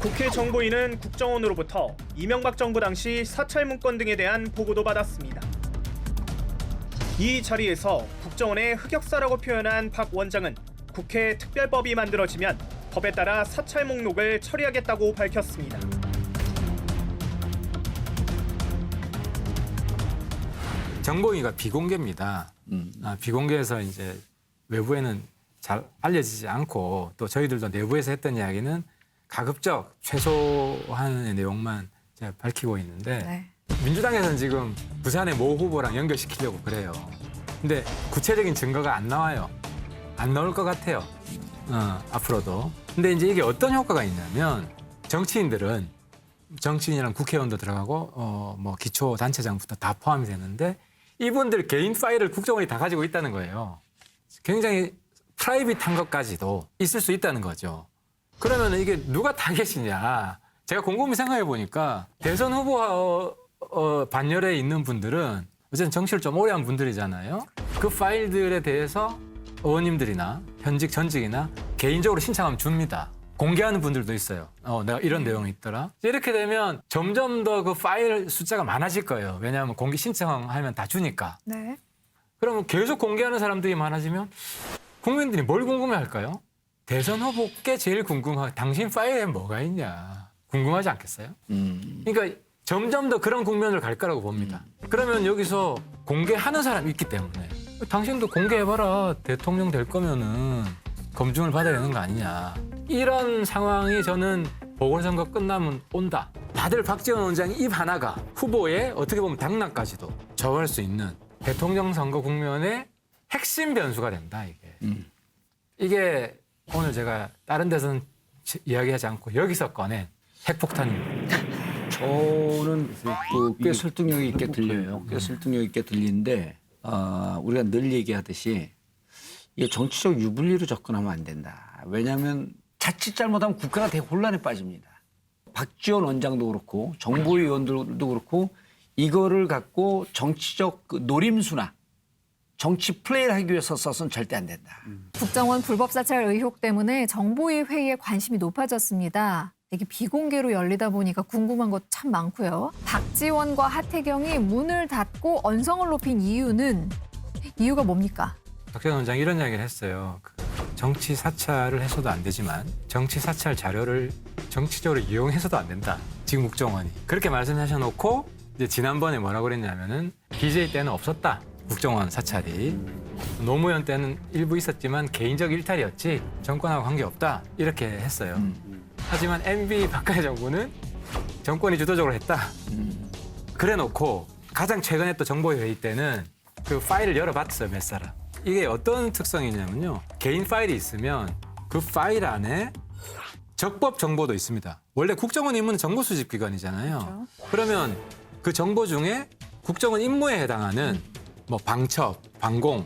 국회 정보위는 국정원으로부터 이명박 정부 당시 사찰 문건 등에 대한 보고도 받았습니다. 이 자리에서 국정원의 흑역사라고 표현한 박 원장은 국회 특별법이 만들어지면 법에 따라 사찰 목록을 처리하겠다고 밝혔습니다. 정보위가 비공개입니다. 비공개해서 이제 외부에는 잘 알려지지 않고 또 저희들도 내부에서 했던 이야기는 가급적 최소한의 내용만 제가 밝히고 있는데 네. 민주당에서는 지금 부산의 모 후보랑 연결시키려고 그래요. 근데 구체적인 증거가 안 나와요. 안 나올 것 같아요. 앞으로도. 근데 이제 이게 어떤 효과가 있냐면 정치인이랑 국회의원도 들어가고 뭐 기초 단체장부터 다 포함이 되는데 이분들 개인 파일을 국정원이 다 가지고 있다는 거예요. 굉장히 프라이빗한 것까지도 있을 수 있다는 거죠. 그러면 이게 누가 타겟이냐. 제가 곰곰이 생각해 보니까 대선 후보 반열에 있는 분들은 어쨌든 정치를 좀 오래 한 분들이잖아요. 그 파일들에 대해서 의원님들이나 현직 전직이나 개인적으로 신청하면 줍니다. 공개하는 분들도 있어요. 내가 이런 내용이 있더라. 이렇게 되면 점점 더 그 파일 숫자가 많아질 거예요. 왜냐하면 공개 신청하면 다 주니까. 네. 그러면 계속 공개하는 사람들이 많아지면 국민들이 뭘 궁금해할까요? 대선 후보께 제일 궁금한 당신 파일에 뭐가 있냐 궁금하지 않겠어요? 그러니까 점점 더 그런 국면으로 갈 거라고 봅니다. 그러면 여기서 공개하는 사람이 있기 때문에 당신도 공개해봐라. 대통령 될 거면은 검증을 받아야 되는 거 아니냐. 이런 상황이 저는 보궐선거 끝나면 온다. 다들 박지원 원장이 입 하나가 후보의 어떻게 보면 당락까지도 좌우할 수 있는 대통령 선거 국면의 핵심 변수가 된다. 이게 오늘 제가 다른 데서는 이야기하지 않고 여기서 꺼낸 핵폭탄입니다. 저는 꽤 설득력 있게 들려요. 꽤 설득력 있게 들리는데 우리가 늘 얘기하듯이 이게 정치적 유불리로 접근하면 안 된다. 왜냐하면 자칫 잘못하면 국가가 대혼란에 빠집니다. 박지원 원장도 그렇고 정보위 의원들도 그렇고 이거를 갖고 정치적 노림수나 정치 플레이를 하기 위해서 써서는 절대 안 된다. 국정원 불법 사찰 의혹 때문에 정보위 회의에 관심이 높아졌습니다. 이게 비공개로 열리다 보니까 궁금한 것 참 많고요. 박지원과 하태경이 문을 닫고 언성을 높인 이유가 뭡니까? 박지원 원장이 이런 이야기를 했어요. 정치 사찰을 해서도 안 되지만 정치 사찰 자료를 정치적으로 이용해서도 안 된다. 지금 국정원이. 그렇게 말씀하셔놓고 이제 지난번에 뭐라고 그랬냐면은 DJ 때는 없었다. 국정원 사찰이. 노무현 때는 일부 있었지만 개인적 일탈이었지 정권하고 관계없다. 이렇게 했어요. 하지만 MB 박근혜 정부는 정권이 주도적으로 했다. 그래놓고 가장 최근에 또 정보위 회의 때는 그 파일을 열어봤어요. 몇 사람. 이게 어떤 특성이냐면요. 개인 파일이 있으면 그 파일 안에 적법 정보도 있습니다. 원래 국정원 임무는 정보 수집 기관이잖아요. 그렇죠. 그러면 그 정보 중에 국정원 임무에 해당하는 뭐 방첩, 방공,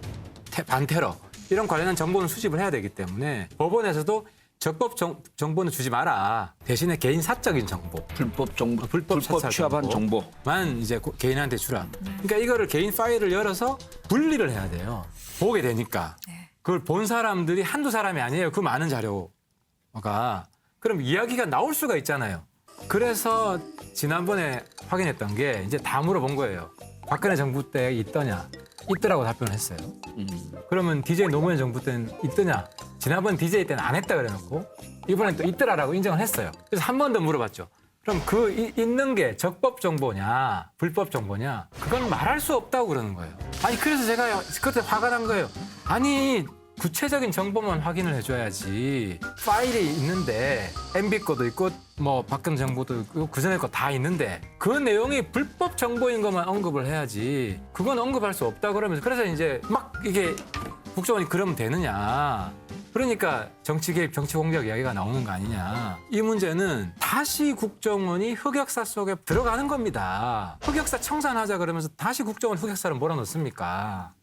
반테러 이런 관련한 정보는 수집을 해야 되기 때문에 법원에서도 적법 정보는 주지 마라. 대신에 개인 사적인 정보, 불법 정보, 불법 사찰 취합한 정보. 만 이제 개인한테 주라. 그러니까 이거를 개인 파일을 열어서 분리를 해야 돼요. 보게 되니까. 그걸 본 사람들이 한두 사람이 아니에요. 그 많은 자료가. 그럼 이야기가 나올 수가 있잖아요. 그래서 지난번에 확인했던 게 이제 다 물어본 거예요. 박근혜 정부 때 있더냐? 있더라고 답변을 했어요. 그러면 DJ 노무현 정부 때는 있더냐? 지난번 DJ 때는 안 했다 그래놓고 이번엔 또 있더라라고 인정을 했어요. 그래서 한 번 더 물어봤죠. 그럼 있는 게 적법 정보냐, 불법 정보냐? 그건 말할 수 없다고 그러는 거예요. 아니 그래서 제가 그때 화가 난 거예요. 아니 구체적인 정보만 확인을 해줘야지. 파일이 있는데 MB 거도 있고 뭐 박근혜 정부도 있고 그전에 거 다 있는데 그 내용이 불법 정보인 것만 언급을 해야지. 그건 언급할 수 없다 그러면서 그래서 이제 막 이게 국정원이 그러면 되느냐. 그러니까 정치 개입, 정치 공작 이야기가 나오는 거 아니냐. 이 문제는 다시 국정원이 흑역사 속에 들어가는 겁니다. 흑역사 청산하자 그러면서 다시 국정원 흑역사를 몰아넣습니까?